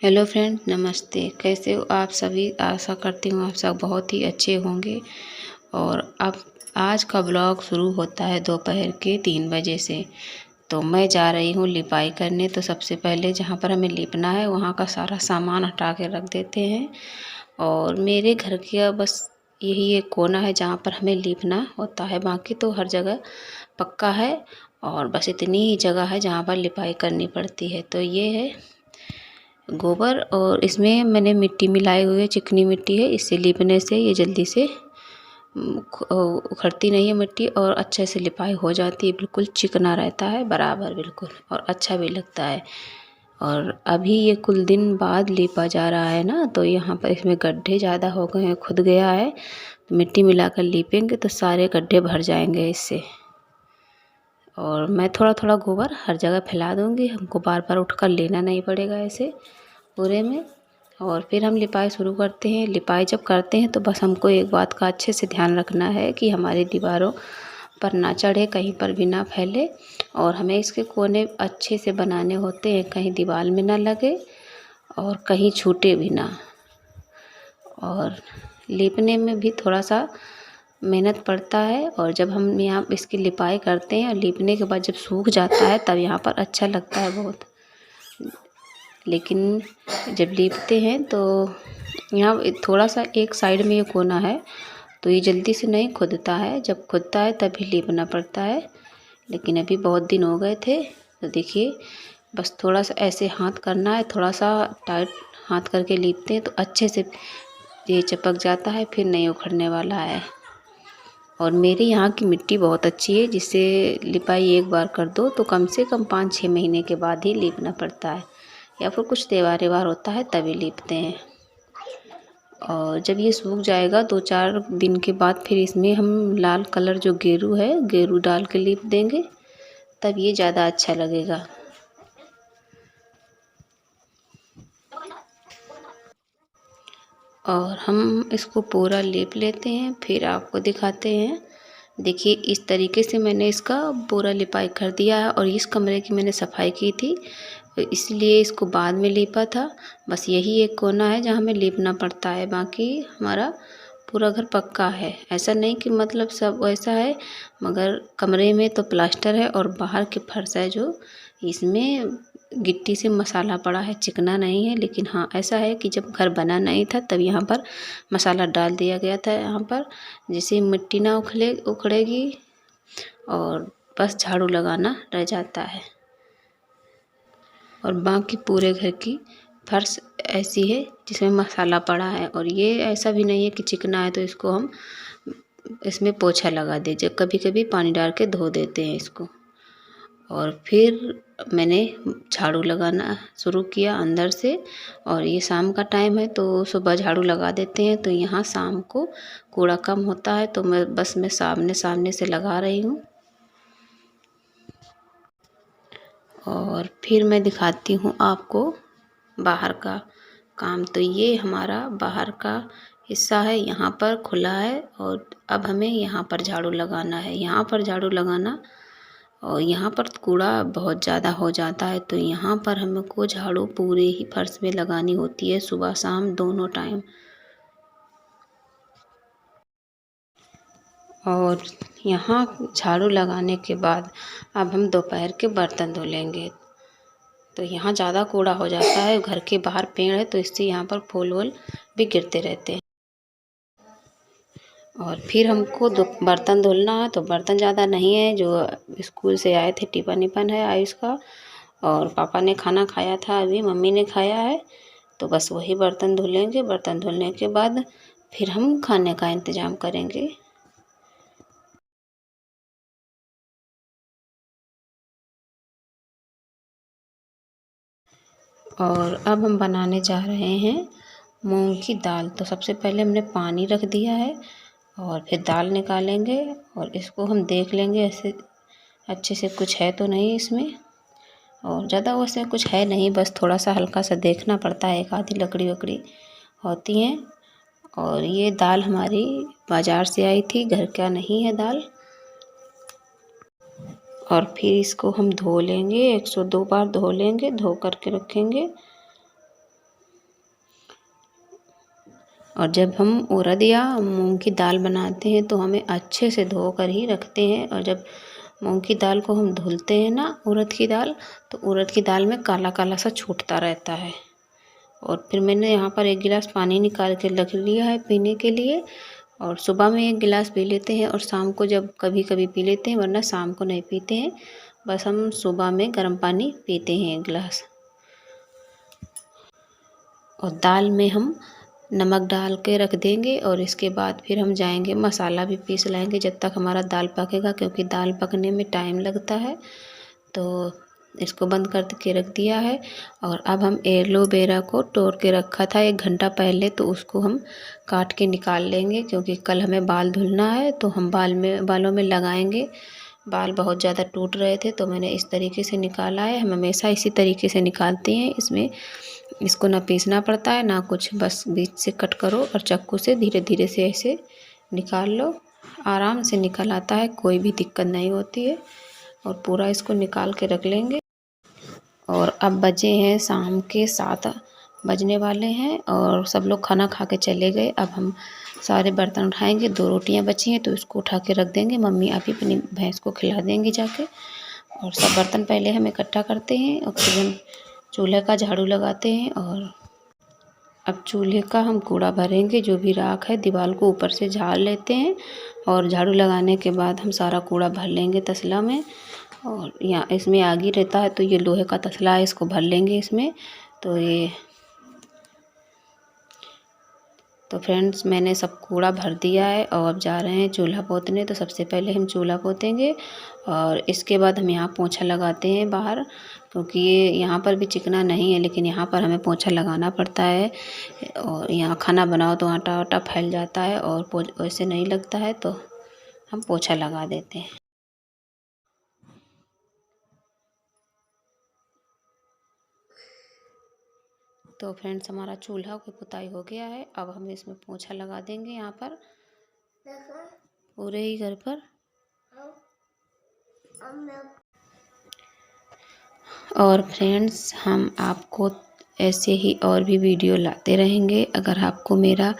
Hello friend, नमस्ते। कैसे हो आप सभी? आशा करती हूँ आप सब बहुत ही अच्छे होंगे। और अब आज का ब्लॉग शुरू होता है दोपहर के 3 बजे से। तो मैं जा रही हूँ लिपाई करने। तो सबसे पहले जहाँ पर हमें लिपना है वहाँ का सारा सामान हटा के रख देते हैं। और मेरे घर का बस यही एक कोना है जहाँ पर हमें लिपना होता है, बाकी तो हर जगह पक्का है। और बस इतनी ही जगह है जहाँ पर लिपाई करनी पड़ती है। तो ये है गोबर, और इसमें मैंने मिट्टी मिलाई हुई है, चिकनी मिट्टी है। इससे लीपने से ये जल्दी से उखड़ती नहीं है मिट्टी, और अच्छे से लिपाई हो जाती है। बिल्कुल चिकना रहता है, बराबर बिल्कुल, और अच्छा भी लगता है। और अभी ये कुल दिन बाद लीपा जा रहा है ना, तो यहाँ पर इसमें गड्ढे ज़्यादा हो गए हैं, खुद गया है। तो मिट्टी मिलाकर लीपेंगे तो सारे गड्ढे भर जाएंगे इससे। और मैं थोड़ा थोड़ा गोबर हर जगह फैला दूँगी, हमको बार बार उठकर लेना नहीं पड़ेगा ऐसे पूरे में। और फिर हम लिपाई शुरू करते हैं। लिपाई जब करते हैं तो बस हमको एक बात का अच्छे से ध्यान रखना है कि हमारी दीवारों पर ना चढ़े, कहीं पर भी ना फैले। और हमें इसके कोने अच्छे से बनाने होते हैं, कहीं दीवार में ना लगे और कहीं छूटे भी ना। और लीपने में भी थोड़ा सा मेहनत पड़ता है। और जब हम यहाँ इसकी लिपाई करते हैं और लीपने के बाद जब सूख जाता है तब यहाँ पर अच्छा लगता है बहुत। लेकिन जब लीपते हैं तो यहाँ थोड़ा सा एक साइड में ये कोना है, तो ये जल्दी से नहीं खुदता है। जब खुदता है तभी लीपना पड़ता है। लेकिन अभी बहुत दिन हो गए थे, तो देखिए बस थोड़ा सा ऐसे हाथ करना है, थोड़ा सा टाइट हाथ करके लीपते हैं तो अच्छे से ये चिपक जाता है, फिर नहीं उखड़ने वाला है। और मेरे यहाँ की मिट्टी बहुत अच्छी है, जिससे लिपाई एक बार कर दो तो कम से कम 5-6 महीने के बाद ही लीपना पड़ता है, या फिर कुछ त्योहार व्योहार होता है तभी लीपते हैं। और जब ये सूख जाएगा 2-4 दिन के बाद, फिर इसमें हम लाल कलर जो गेरू है, गेरू डाल के लीप देंगे, तब ये ज़्यादा अच्छा लगेगा। और हम इसको पूरा लीप लेते हैं, फिर आपको दिखाते हैं। देखिए इस तरीके से मैंने इसका पूरा लिपाई कर दिया है। और इस कमरे की मैंने सफाई की थी, तो इसलिए इसको बाद में लीपा था। बस यही एक कोना है जहाँ हमें लीपना पड़ता है, बाकी हमारा पूरा घर पक्का है। ऐसा नहीं कि मतलब सब वैसा है, मगर कमरे में तो प्लास्टर है और बाहर के फर्श है जो, इसमें गिट्टी से मसाला पड़ा है, चिकना नहीं है। लेकिन हाँ ऐसा है कि जब घर बना नहीं था तब यहाँ पर मसाला डाल दिया गया था यहाँ पर, जिससे मिट्टी ना उखड़ेगी। और बस झाड़ू लगाना रह जाता है। और बाकी पूरे घर की फर्श ऐसी है जिसमें मसाला पड़ा है। और ये ऐसा भी नहीं है कि चिकना है तो इसको हम इसमें पोछा लगा दे, जब कभी कभी पानी डाल के धो देते हैं इसको। और फिर मैंने झाड़ू लगाना शुरू किया अंदर से। और ये शाम का टाइम है तो सुबह झाड़ू लगा देते हैं, तो यहाँ शाम को कूड़ा कम होता है, तो मैं सामने सामने से लगा रही हूँ। और फिर मैं दिखाती हूँ आपको बाहर का काम। तो ये हमारा बाहर का हिस्सा है, यहाँ पर खुला है। और अब हमें यहाँ पर झाड़ू लगाना है, यहाँ पर झाड़ू लगाना। और यहाँ पर कूड़ा बहुत ज़्यादा हो जाता है, तो यहाँ पर हमको झाड़ू पूरे ही फर्श में लगानी होती है, सुबह शाम दोनों टाइम। और यहाँ झाड़ू लगाने के बाद अब हम दोपहर के बर्तन धो लेंगे। तो यहाँ ज़्यादा कूड़ा हो जाता है, घर के बाहर पेड़ है तो इससे यहाँ पर फूल वूल भी गिरते रहते हैं। और फिर हमको बर्तन धुलना है, तो बर्तन ज़्यादा नहीं है, जो स्कूल से आए थे टिफ़िन विफ़न है आयुष का। और पापा ने खाना खाया था, अभी मम्मी ने खाया है, तो बस वही बर्तन धुलेंगे। बर्तन धुलने के बाद फिर हम खाने का इंतज़ाम करेंगे। और अब हम बनाने जा रहे हैं मूंग की दाल। तो सबसे पहले हमने पानी रख दिया है, और फिर दाल निकालेंगे और इसको हम देख लेंगे ऐसे अच्छे से कुछ है तो नहीं इसमें। और ज़्यादा वैसे कुछ है नहीं, बस थोड़ा सा हल्का सा देखना पड़ता है, एक आधी लकड़ी वकड़ी होती हैं। और ये दाल हमारी बाज़ार से आई थी, घर का नहीं है दाल। और फिर इसको हम धो लेंगे, 102 बार धो लेंगे, धो करके रखेंगे। और जब हम उड़द या मूंग की दाल बनाते हैं तो हमें अच्छे से धो कर ही रखते हैं। और जब मूंग की दाल को हम धुलते हैं ना उड़द की दाल, तो उड़द की दाल में काला काला सा छूटता रहता है। और फिर मैंने यहाँ पर 1 गिलास पानी निकाल के रख लिया है पीने के लिए। और सुबह में 1 गिलास पी लेते हैं और शाम को जब कभी कभी पी लेते हैं, वरना शाम को नहीं पीते हैं। बस हम सुबह में गर्म पानी पीते हैं 1 गिलास। और दाल में हम नमक डाल के रख देंगे और इसके बाद फिर हम जाएंगे मसाला भी पीस लाएंगे जब तक हमारा दाल पकेगा, क्योंकि दाल पकने में टाइम लगता है। तो इसको बंद कर के रख दिया है। और अब हम एलोवेरा को तोड़ के रखा था 1 घंटा पहले, तो उसको हम काट के निकाल लेंगे, क्योंकि कल हमें बाल धुलना है तो हम बालों में लगाएंगे। बाल बहुत ज़्यादा टूट रहे थे तो मैंने इस तरीके से निकाला है। हम हमेशा इसी तरीके से निकालते हैं। इसको ना पीसना पड़ता है ना कुछ, बस बीच से कट करो और चाकू से धीरे धीरे से ऐसे निकाल लो। आराम से निकल आता है, कोई भी दिक्कत नहीं होती है। और पूरा इसको निकाल के रख लेंगे। और अब बजे हैं शाम के 7 बजने वाले हैं और सब लोग खाना खा के चले गए। अब हम सारे बर्तन उठाएंगे। 2 रोटियां बची हैं तो इसको उठा के रख देंगे। मम्मी अभी अपनी भैंस को खिला देंगी जाके। और सब बर्तन पहले हम इकट्ठा करते हैं और फिर हम चूल्हे का झाड़ू लगाते हैं। और अब चूल्हे का हम कूड़ा भरेंगे, जो भी राख है दीवार को ऊपर से झाड़ लेते हैं। और झाड़ू लगाने के बाद हम सारा कूड़ा भर लेंगे तसला में। और यहाँ इसमें आग ही रहता है तो ये लोहे का तसला है, इसको भर लेंगे इसमें। तो फ्रेंड्स मैंने सब कूड़ा भर दिया है और अब जा रहे हैं चूल्हा पोतने। तो सबसे पहले हम चूल्हा पोतेंगे और इसके बाद हम यहाँ पोंछा लगाते हैं बाहर, क्योंकि ये यहाँ पर भी चिकना नहीं है लेकिन यहाँ पर हमें पोंछा लगाना पड़ता है। और यहाँ खाना बनाओ तो आटा वाटा फैल जाता है और वैसे नहीं लगता है, तो हम पोंछा लगा देते हैं। तो फ्रेंड्स हमारा चूल्हा की पुताई हो गया है। अब हम इसमें पोंछा लगा देंगे यहाँ पर पूरे ही घर पर। और फ्रेंड्स हम आपको ऐसे ही और भी वीडियो लाते रहेंगे। अगर आपको मेरा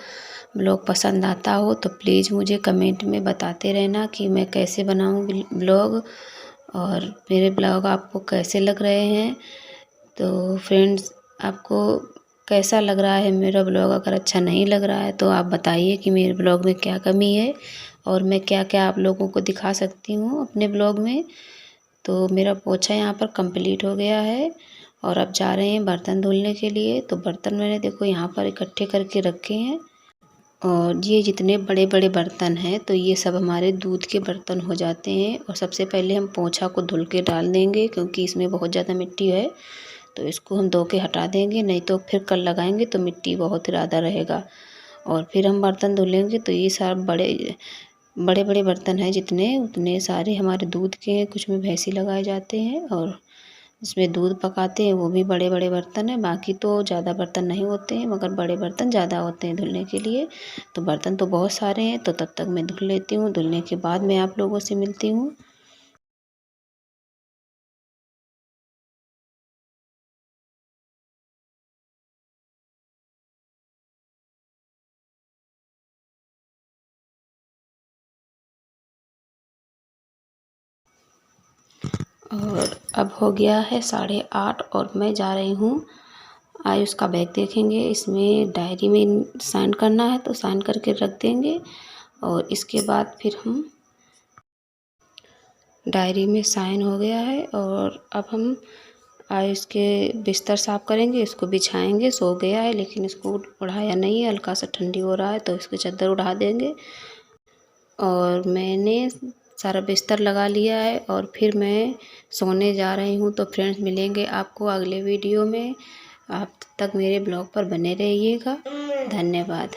ब्लॉग पसंद आता हो तो प्लीज़ मुझे कमेंट में बताते रहना कि मैं कैसे बनाऊँ ब्लॉग, और मेरे ब्लॉग आपको कैसे लग रहे हैं। तो फ्रेंड्स आपको कैसा लग रहा है मेरा ब्लॉग? अगर अच्छा नहीं लग रहा है तो आप बताइए कि मेरे ब्लॉग में क्या कमी है और मैं क्या क्या आप लोगों को दिखा सकती हूँ अपने ब्लॉग में। तो मेरा पोछा यहाँ पर कंप्लीट हो गया है और अब जा रहे हैं बर्तन धुलने के लिए। तो बर्तन मैंने देखो यहाँ पर इकट्ठे करके रखे हैं। और ये जितने बड़े बड़े बर्तन हैं तो ये सब हमारे दूध के बर्तन हो जाते हैं। और सबसे पहले हम पोछा को धुल के डाल देंगे, क्योंकि इसमें बहुत ज़्यादा मिट्टी है। तो इसको हम धो के हटा देंगे, नहीं तो फिर कल लगाएंगे तो मिट्टी बहुत ज़्यादा रहेगा। और फिर हम बर्तन धुलेंगे। तो ये सब बड़े बड़े बर्तन हैं, जितने उतने सारे हमारे दूध के हैं। कुछ में भैंसी लगाए जाते हैं और इसमें दूध पकाते हैं, वो भी बड़े बड़े बर्तन हैं। बाकी तो ज़्यादा बर्तन नहीं होते हैं, मगर बड़े बर्तन ज़्यादा होते हैं धुलने के लिए। तो बर्तन तो बहुत सारे हैं, तो तब तक मैं धुल लेती हूँ। धुलने के बाद मैं आप लोगों से मिलती हूँ। और अब हो गया है 8:30 और मैं जा रही हूँ आयुष का बैग देखेंगे। इसमें डायरी में साइन करना है तो साइन करके रख देंगे। और इसके बाद फिर हम डायरी में साइन हो गया है। और अब हम आयुष के बिस्तर साफ़ करेंगे, इसको बिछाएंगे। सो गया है लेकिन इसको उठाया नहीं है, हल्का सा ठंडी हो रहा है तो इसकी चादर उड़ा देंगे। और मैंने सारा बिस्तर लगा लिया है और फिर मैं सोने जा रही हूँ। तो फ्रेंड्स मिलेंगे आपको अगले वीडियो में। आप तब तक मेरे ब्लॉग पर बने रहिएगा। धन्यवाद।